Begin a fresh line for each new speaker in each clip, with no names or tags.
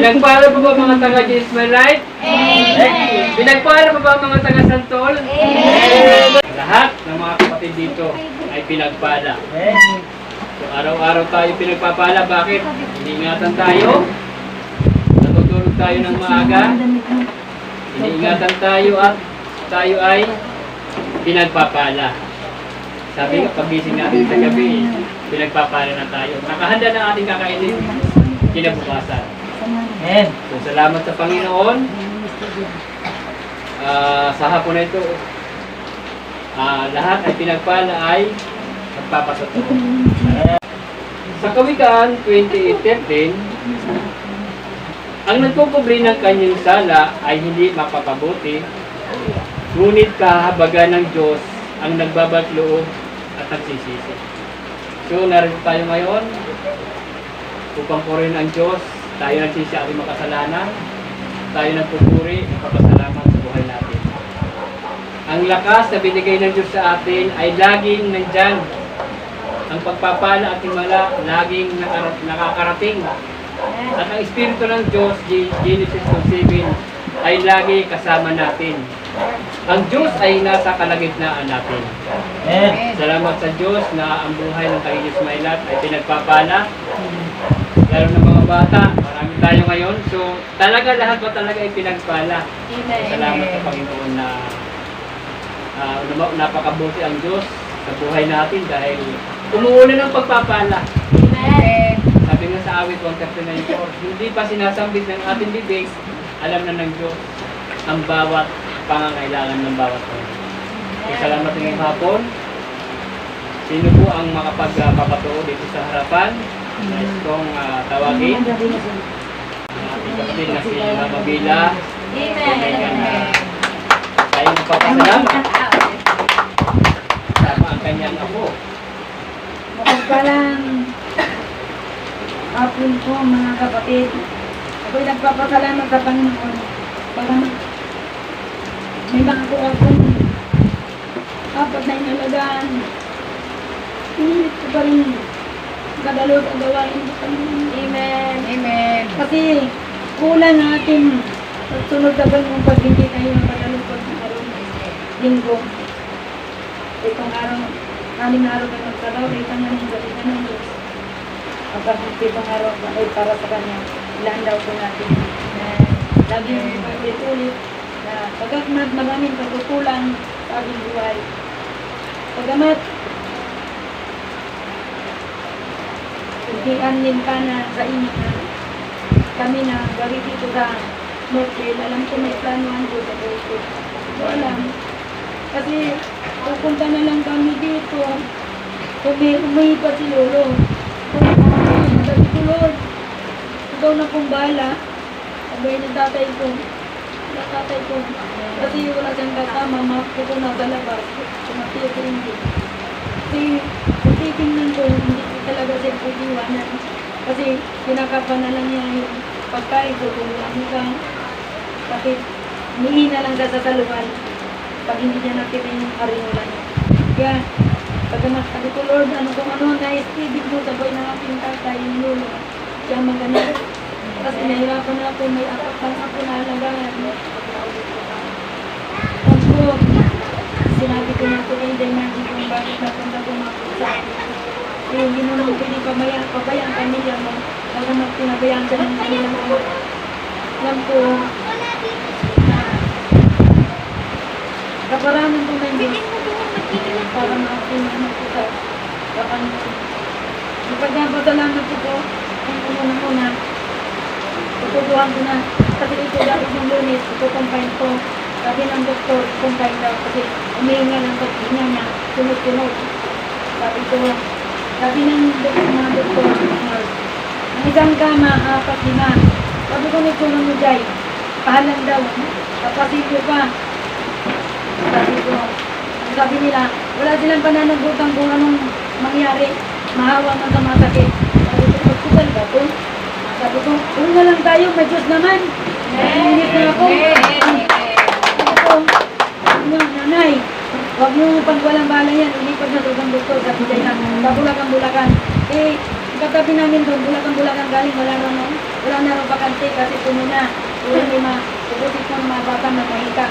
Pinagpala pa ba mga taga Ismailite? Amen! Pinagpala pa ba mga taga Santol? Amen! Lahat ng mga kapatid dito ay pinagpala. So, araw-araw tayo pinagpapala. Bakit? Iniingatan tayo. Natutulog tayo ng maaga. Iniingatan tayo at tayo ay pinagpapala. Sabi nga, pagising natin sa gabi, pinagpapala na tayo. Nakahanda na ating kakainin kinabukasan. So, salamat sa Panginoon. Sa hapon na ito, lahat ay pinagpala ay magpapasaturo. Sa Kawikaan 28:13, ang nagkukubri ng kanyang sala ay hindi mapapabuti, ngunit kahabagan ng Diyos ang nagbabagloob at nagsisisi. So, narito tayo ngayon upang purihin ang Diyos. Tayo nagsisi ating makasalanan. Tayo nagpupuri, nagpapasalamat sa buhay natin. Ang lakas na binigay ng Diyos sa atin ay laging nandyan. Ang pagpapala at himala laging nakakarating. At ang Espiritu ng Diyos, Genesis 2:7, ay lagi kasama natin. Ang Diyos ay nasa kalagitnaan natin. Salamat sa Diyos na ang buhay ng taga Ismailite ay pinagpapala. Lalo ng mga bata, marami tayo ngayon. So, talaga lahat ba talaga ay pinagpala? Salamat sa Panginoon na napakabuti ang Diyos sa buhay natin dahil umuulan ng pagpapala. Sabi nga sa awit 1:39, hindi pa sinasambit ng ating bibig, alam na ng Diyos ang bawat pangangailangan ng bawat mga. So, salamat ngayong hapon. Sino po ang makapagpapatuo dito sa harapan? Nais kong tawagin ating kapatid na si Mama Bila. Tayo magpapasalamat sama ang kanyang apo.
Mapagpalang hapon po mga kapatid. Ako'y nagpapasalamat sa Panginoon. Pagkamat may mga akong apat na inalagaan. Pinilit ko pa rin kadalot ang gawain sa Panginoon.
Amen. Amen.
Kasi kulang natin sunod na Panginoon pag hindi tayo nakadalot pag araw linggo. Itong araw, aling araw na magkaraw, itong naning galitan ng Diyos. Ang pag-itong araw ay para sa Kanya. Ilaan daw po natin. Lagi yung pag-ulit na pagkamat maraming pagkukulang sa ating buhay. Pagamat higianin ka na sa inyo na kami na bali dito sa Northfield. Alam ko may planuhan ko sa Northfield. So alam. Kasi pupunta na lang kami dito. Umihi pa si Lolo. Sabi ko, Lord, ikaw na pong bahala. Sabay ng tatay ko. Kasi wala siyang kasama, makapit ko na sa labas. Sumatiyo ko hindi. Kasi titingnan ko, hindi ko talaga siya pag-iwanan. Kasi kinakapa na lang niya yung pagkain ko kung ano ka. Bakit nihina lang siya sa saluhan pag hindi niya nakita yung karinola niya. Kaya, pagkamas sabi ko, Lord, ano kung ano na-istibig mo sabay ng aking tatay yung Lolo. Siya maganda. Kasi nahirapan na ako, may apat lang ako na alagaan. Tapos, sinabi ko na ito kay Demardi kung bakit napunta ko sa akin. Yung ginunong ko din pabayaan kanila mo. Pagkamat pinabayaan siya ng kanilang ko. Alam ko, kaparanan ko ng Diyos para ma-akin na makita sa Panginoon. Ipagpapasalamat ko ang una. Tutubuhan ko na kasi ito dapat ng Lunes, ito-combine ko. Sabi ng doktor, combine daw kasi umihinga ng paghinga niya, sunod-sunod. Sabi ng mga doktor, ang isang kama, 4-5. Sabi ko nito ng Mujay, pahalan daw, kapasipyo pa. Sabi nila, wala silang pananagutan kung anong mangyari, mahawa man sa masakit. Sabi ko, magsugal ba ito? Sabi ko, kung na lang tayo, may Diyos naman. Naiinit na ako. Sabi ko, nanay, huwag niyo pag walang bala yan, ilipat na ito ng doktor sa Bulacan. Eh, katabi namin doon, bulakan galing, wala na raw bakante kasi puno na. Wala may ubusin ko ng mga bata na mahika.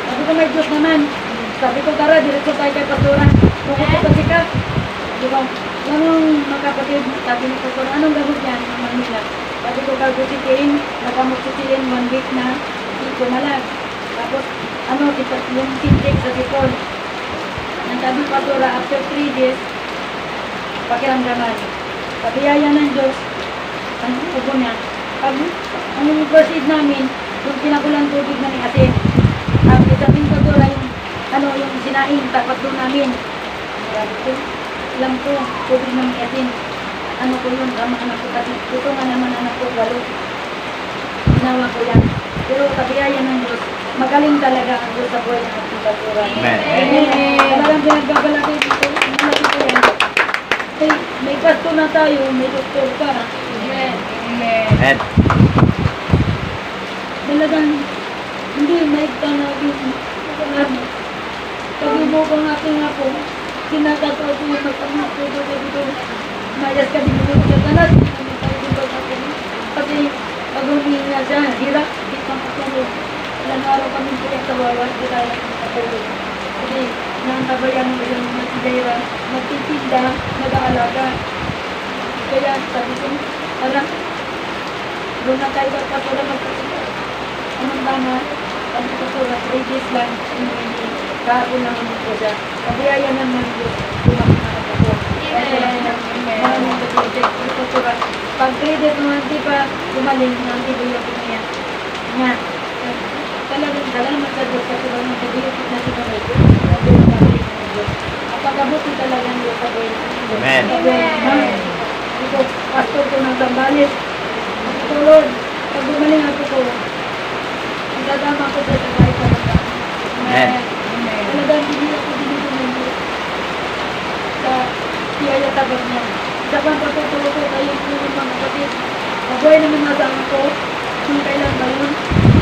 Sabi ko, may Diyos naman. Sabi ko, tara, diretso tayo kay Pastora. Pupunta kasi ka. Di ba? Anong mga kapatid, sabi ni Pastora, anong gamot yan ng Manila? Sabi ko, Calbucillin, nagamoxicillin 1 week na, ito malag. Tapos, yung Sintex sa sipon. Ang sabi ni Pastora, after 3 days, pakiramdaman. Kabiyaya ng Diyos, ang upo niya. Ang proceed namin, yung pinakulang tubig na ni asin. Ang sabi ni Pastora, yung sinaing, tapat doon namin. Alam ko, tubig ng asin. Ano ko yun, tama anak ko kasi. Ito nga naman anak ko, 8. Ginawa ko yan. Pero kabiyaya ng Diyos, magaling talaga ang Diyos sa buhay ng ating Pastora.
Amen.
Talagang pinagbabalaki dito. Malaki ko yan. May gasto na tayo, may doktor ka.
Amen.
Talagang, hindi, may tanagin. Sabi mo kung aking ako, sinakataw ko yung magkamot ko dito. Mayas ka dito sa kanas. Kasi pag huminga siya, hirap. Hindi pang katulog. Ilang araw kami kaya sa bawat, di tayo katulog. Kasi nantabayan mo yung magsigayra, magtitinda, nag-aalaga. Kaya sabi ko, parang doon na tayo kapatula magpasinda. Anong tama? Sabi ko po, 3 days lang, kahapon naman po siya. Kabiyaya naman Diyos, tumakimanap ako. Maraming nag-project. Ito po ba, pag 3 days naman, di pa gumaling, antibiotic niya. Nga, talagang salamat sa Diyos kasi ba antibiotic na si Kamay. Apagabuti talaga ang Diyos sa buhay natin.
Amen.
Ito, pastor ko ng Zambales. Ito, Lord, pag gumaling ako ko, ang dadama ko sa kahit pa ng
Amen.
talagang hindi ako dinito ng Diyos sa tiyaya tabag niya. Isa pang pagtuturo ko kayo po yung mga kapatid. Mabuhay naman nasama ko kung kailan ba yun.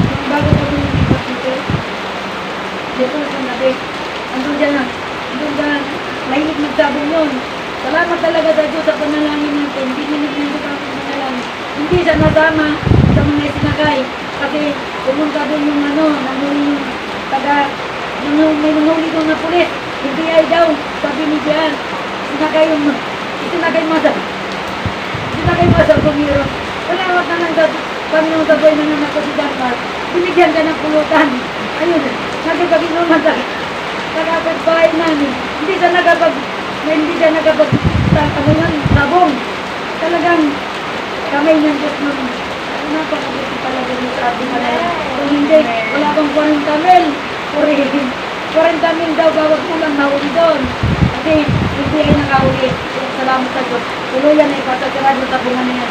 Yung bago ko yung lipat dito. Dito sa nabi. Andun dyan. Mahilig magsabong yun. Salamat talaga sa Diyos sa panalangin natin. Hindi nilipin ko ang panalangin. Hindi siya nasama sa mga isinakay. Kasi pumunta doon yung nanghuli yung may nanghuli doon na pulis. Hindi ay daw. Sabi ni Diyan, isinakay masa bumiro. Wala wag na lang sa Panginoon sa buhay ng anak ko si Dankar. Binigyan ka ng pulutan. Ayun, nagkakaginuman sa bahay namin. Hindi siya sabong. Talagang kamay ng Diyos mo. Napakabuti talaga mo sa ating alam. Kung hindi, wala bang 40 mil. 40 mil daw bawat ulang nahuli doon. Kasi hindi ay nakahuli. Salamat sa Diyos. Tuluyan na ipasasarado sa bunga niya.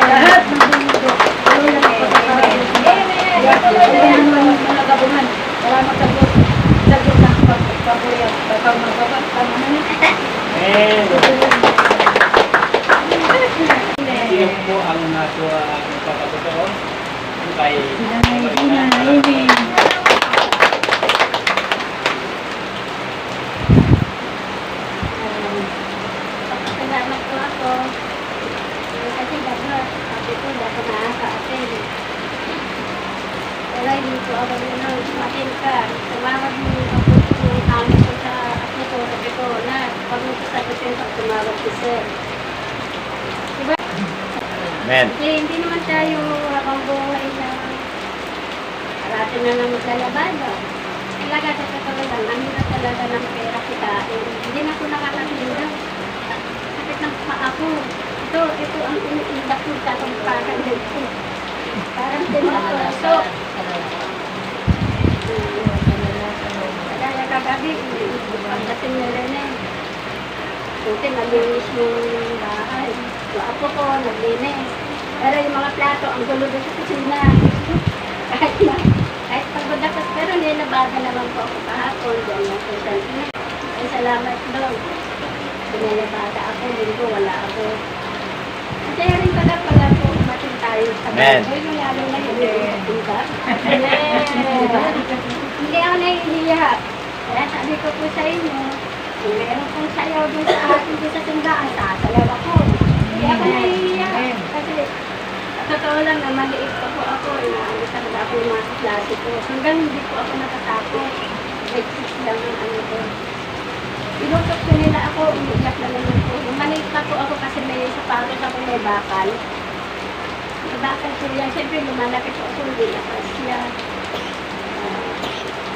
Lahat ng mundo. Tuluyan na ipasasarado. Tuluyan na mga kabungan. Salamat sa Diyos. Sa Diyos na pagpapuyan. Pagpapagpapat. Tama na niya.
Sino po ang nagpapatotoo? Kay
Amen.
Salamat po ako. Kasi dapat, sabi ko, dapat nakaka-attend. Pero hindi ko ako attend ka. Tumawag mo ako yung tama ko sa ako ko. Sabi ko, na, pag mo sasagutin ko, tumawag ko sir. Diba?
Amen.
Kasi hindi naman tayo habang buhay na aratin na lang maglalabado. Talaga sa totoo lang, ang hirap talaga ng pera kita. Hindi na ako nakakatinda. Sakit ng paa ko. Ito ang iniinda ko sa akong parang dito. Parang tinapos. Kaya kagabi, pagdating na rin eh. Buti naglinis yung bahay. Yung apo ko, naglinis. Pero yung mga plato, ang gulo doon sa kusina. Kahit pagod ako, pero nilabada naman po ako kahapon. Diyan yung social media. Ay, salamat doon. Pinalabada ako, linggo, wala ako. Kaya rin pala po, umating tayo sa
Amen.
bahay. Lalo na hindi ko diba? Hindi ako nahihiya. Kaya sabi ko po sa inyo, Kung meron pong sayaw doon sa atin doon sa tindaan, sasayaw ako. Hindi ako naiiyak. Kasi sa totoo lang na maliit pa po ako. Ano talaga ako yung mga klase ko. Hanggang hindi po ako natatakot. Grade 6 lang ang ano ko. Inutok ko nila ako, umiiyak na naman po. Maliit pa po ako kasi may sapatos ako may bakal. May bakal po yan. Siyempre lumalaki po ako, hindi lakas siya.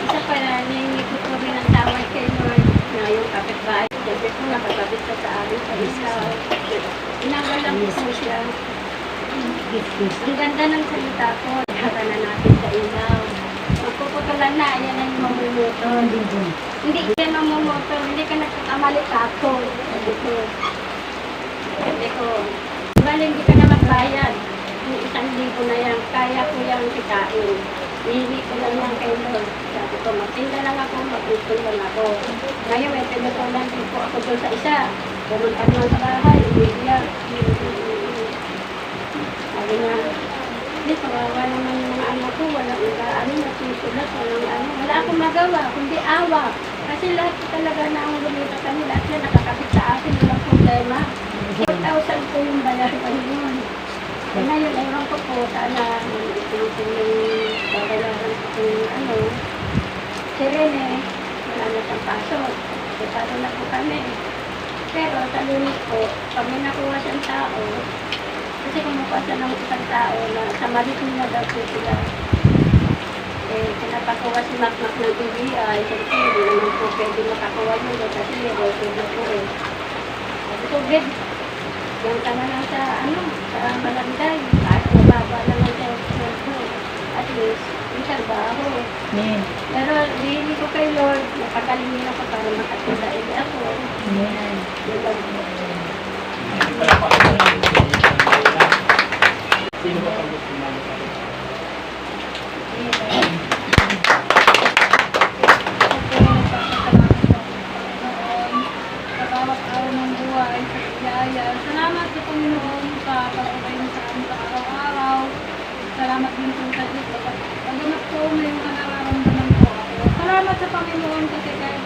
Isa pa na, nihingi ko rin ang tawad kay Lord na yung kapitbahay. Siyempre po nakakabit ka sa amin sa isaw. Inawal lang po siya. Ang ganda ng salita ko. Hara na natin sa ilaw. Magpuputulan na, yan ang mamumutol. Hindi ka mamumutol, hindi ka nagkakamali ka ako. Sabi ko, bali hindi ka na magbayad. Yung 1,000 na yan, kaya ko yung kitain. Hihingi ko lang yan kay Lord. Sabi ko, magtinda lang ako, mag-utol lang ako. Ngayon, may pinutulan din po ako doon sa isa. Pumunta naman sa bahay, umiiyak. Sabi nga, hindi, kawawa naman yung mga anak ko, walang ano, nasusulat, walang ano. Wala akong magawa, kundi awa. Kasi lahat talaga na ang lumita kami, lahat yan nakakapit sa akin, walang problema. 4,000 po yung bayaran yun. E ngayon, ewan ko po, sana yung babayaran ko yung ano, si Rene, wala na siyang pasok. Pasok na po kami. Pero sa Lunes po, pag may nakuha siyang tao, kasi kumukuha siya ng isang tao na sa malit nila daw po sila. Eh, pinapakuha si Makmak ng TBI, siyempre, hindi naman po pwede makakuha yun doon kasi may rosin na po eh. Sabi ko, Ged, yan ka na lang sa, ano, sa Malanday, kahit mababa naman sa ko. At least, may trabaho. Pero, hindi ko kay Lord, napagalingin ako para makatunda ako. Yun lang po.
Sino ba ang gusto namin sa akin?
Sa bawat araw ng buhay, sa biyaya. Salamat sa Panginoon sa pag-ubay mo sa amin sa araw-araw. Salamat din po sa Diyos. Pagdamat po ngayong nararamdaman ko ako. Salamat sa Panginoon kasi kahit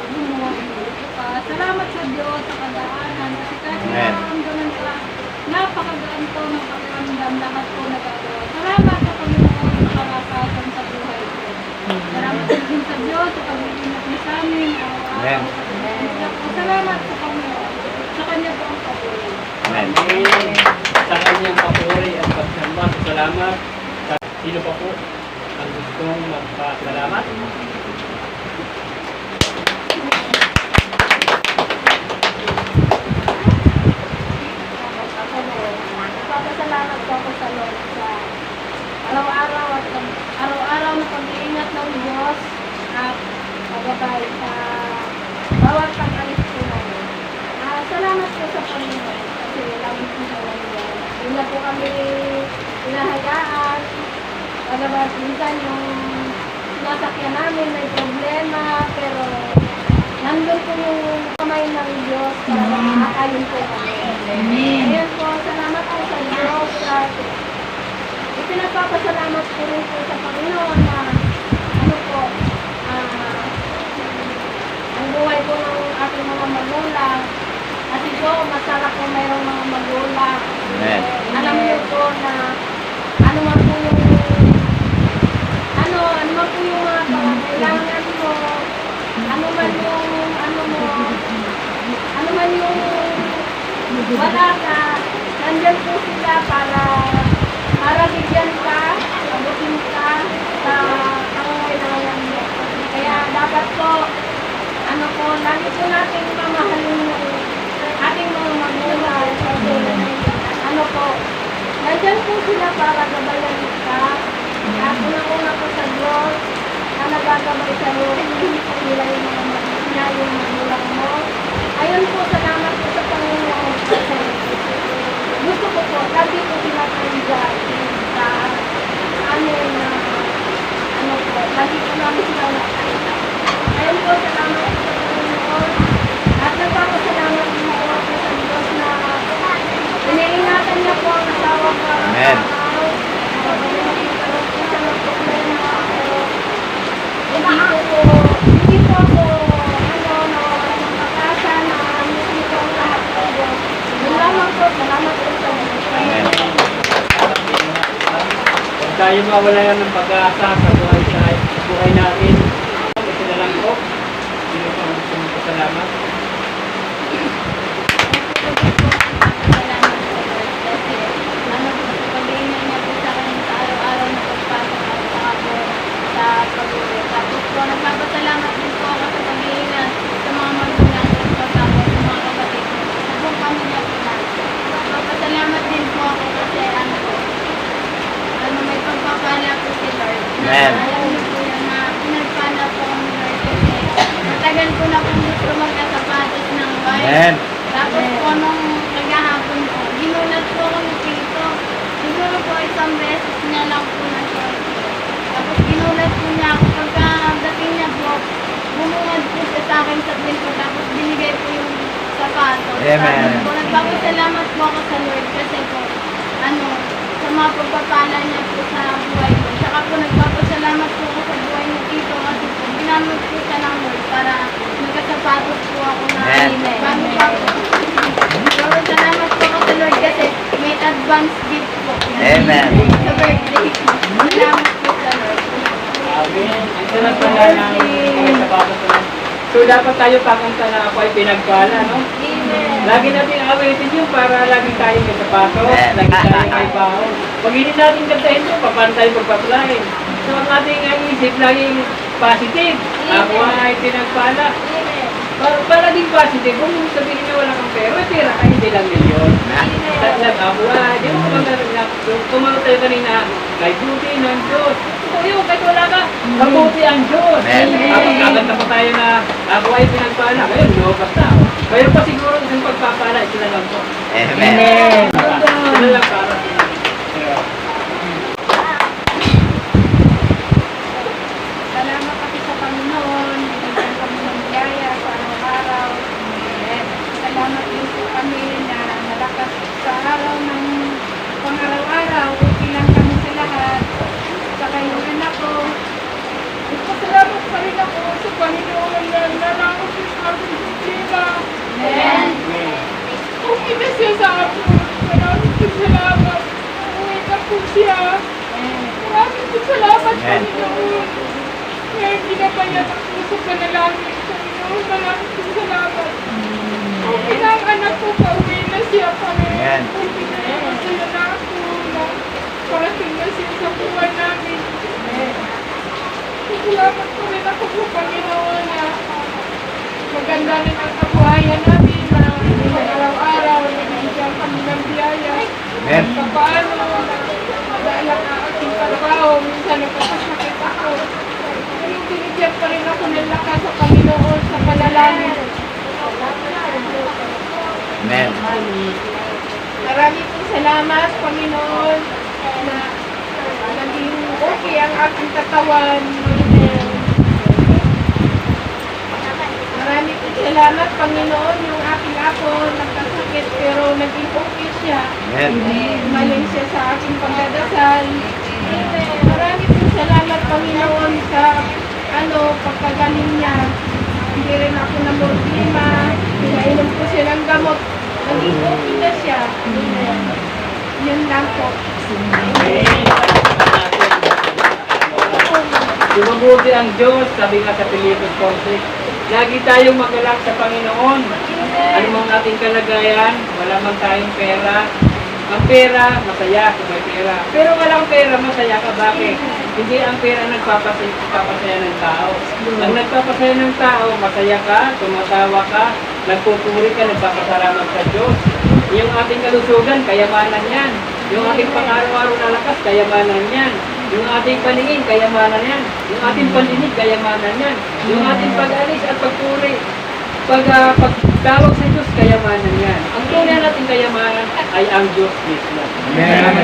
gumawa ko pa. Salamat sa Diyos sa kadaanan kasi kahit nararamdaman ka, napakagaan po ng pakiramdam, lahat po nagagawa. Salamat sa Panginoon sa kalakasan sa buhay ko. Salamat din sa Diyos sa pag-iingat niya sa amin.
Amen.
Salamat sa Panginoon. Sa Kanya po ang papuri.
Amen.
Sa kanyang papuri at pagsamba. Salamat. Sino pa po ang gustong magpasalamat?
Nagpapasalamat po ako sa Lord sa araw-araw na pag-iingat ng Diyos at pagbabay sa bawat pag-alis ko namin. Salamat po sa Panginoon kasi lagi po sa Panginoon. Hindi na po kami hinahayaan. Pagabas minsan yung sinasakyan namin may problema pero nandun po yung kamay ng Diyos para makakain po kami. Ayan po, salamat po sa Diyos at ipinagpapasalamat po rin po sa Panginoon na ano po, ang buhay po ng ating mga magulang. Kasi po, masarap po mayroong mga magulang.
Amen.
Alam niyo po na ano man po yung mga kailangan mo, ano man yung wala ka, nandyan po sila para bigyan ka, abutin ka sa pangangailangan mo. Kaya dapat po, lagi po natin mamahalin yung ating mga magulang. Kasi, nandyan po sila para gabayan ka. At unang-una po sa Diyos, na nagagabay sa iyo, hindi po nila yung mga magulang mo. Ayun po, salamat po sa Panginoon. Kasi gusto ko po, lagi po sila kandiyan sa amin na lagi po namin sila nakakita. Ayun po, salamat po sa Panginoon. At nagpapasalamat po ako sa Diyos na iniingatan niya po ang asawa ko.
Amen.
Hindi po ako
tayo mawala ng pag-asa sa buhay natin. Ito na lang po. Hindi ko gusto magpasalamat.
Salamat po, Lord. Kasi, pag-iingat niya po sa akin sa araw-araw na pagpasok at saka po sa pag-uwi. Tapos po, nagpapasalamat din po ako sa pag-iingat sa mga magulang at pagkakot sa mga kapatid ko. Sa buong pamilya po natin. Nagpapasalamat din po ako kasi may pagpapala po si Lord.
Amen.
Alam niyo po yan na pinagpala po kami, Lord, kasi matagal ko na kung gusto magkasapatos ng white.
Amen.
Tapos po nung naghahapon po, ginulat po ako ng pito. Siguro po isang beses niya lang po na short. Tapos ginulat po niya ako. Pagkadating niya po, bumungad po siya sa akin sa pinto. Tapos binigay po yung sapatos.
Amen.
Tapos po, nagpapasalamat po ako sa Lord kasi po, sa mga pagpapala niya po sa buhay ko. Tsaka po nagpapasalamat po ako sa buhay ni Tito kasi po, ginamit po siya ng Lord para nagkasapatos po ako na
Amen.
bago pa po. Salamat po ako sa Lord kasi may advance gift po.
Amen.
Sa birthday. Salamat po sa Lord.
Amen. Ang sarap pala ng sapatos na. So dapat tayo pakanta na ako ay pinagpala, no?
Amen.
Lagi natin awitin yun para lagi tayo may sapatos,
Amen.
lagi tayo may baho. Pag hindi natin kantahin ito, paano tayo magpaplain? So ang ating isip laging positive. Ako ay pinagpala.
Amen.
Para din positive, kung sabihin niyo wala kang pera, may pera ka, hindi lang milyon. Ako ay, di mo kumano tayo kanina, kay buti ng Diyos. So yun, kahit wala ka, mabuti ang Diyos.
Amen.
Kapag kakanta pa tayo na ako ay pinagpala, ngayon, no, basta. Ngayon pa siguro isang pagpapala, ito na lang po.
Amen.
Ito na lang para.
Salamat kami sa Panginoon. Binigyan kami ng biyaya sa araw-araw. Amen. Salamat din po kami na nalakas sa araw ng pang-araw-araw. Okay lang kami sa lahat. Sa kayong anak ko. Salamat pa rin ako sa Panginoon na nalangos siya sa aking problema.
Amen.
Okay na siya sa akin. Maraming po salamat. Uwi na po siya. Maraming po salamat,
Amen.
Panginoon. Kaya ginabayan ang puso ka na langit, Panginoon. Maraming po salamat. Okay na ang anak ko, pauwi na siya, Panginoon.
Amen.
Okay na yung masaya na ako na parating na siya sa buwan namin. Salamat po rin ako po, Panginoon, na maganda rin ang kabuhayan namin na araw-araw nabibigyan kami ng biyaya.
Amen.
Paano dahil ang aking trabaho, minsan nagkakasakit ako. Pero binigyan pa rin ako ng lakas sa Panginoon sa panalangin.
Amen.
Maraming pong salamat, Panginoon, na naging okay ang aking katawan. Maraming pong salamat, Panginoon, yung aking apo nagkasakit pero naging okay siya.
Amen.
Maling siya sa aking pagdadasal. Maraming pong salamat, Panginoon, sa pagkagaling niya. Hindi rin ako na problema. Pinainom ko siya ng gamot. Naging okay na siya. Yun lang po.
Sumabuti ang Diyos, sabi nga sa Pilipos 4:6. Lagi tayong magalak sa Panginoon. Ano mang ating kalagayan, wala man tayong pera. Ang pera, masaya kung may pera. Pero walang pera, masaya ka. Bakit? Hindi ang pera nagpapasaya ng tao. Ang nagpapasaya ng tao, masaya ka, tumatawa ka, nagpupuri ka, nagpapasalamat sa Diyos. Yung ating kalusugan, kayamanan yan. Yung ating pang-araw-araw na lakas, kayamanan yan. Yung ating paningin, kayamanan yan. Yung ating pandinig, kayamanan yan. Yung ating pag-alis at pagpuri, pagtawag sa Diyos, kayamanan yan. Ang tunay nating kayamanan ay ang Diyos mismo.
Amen.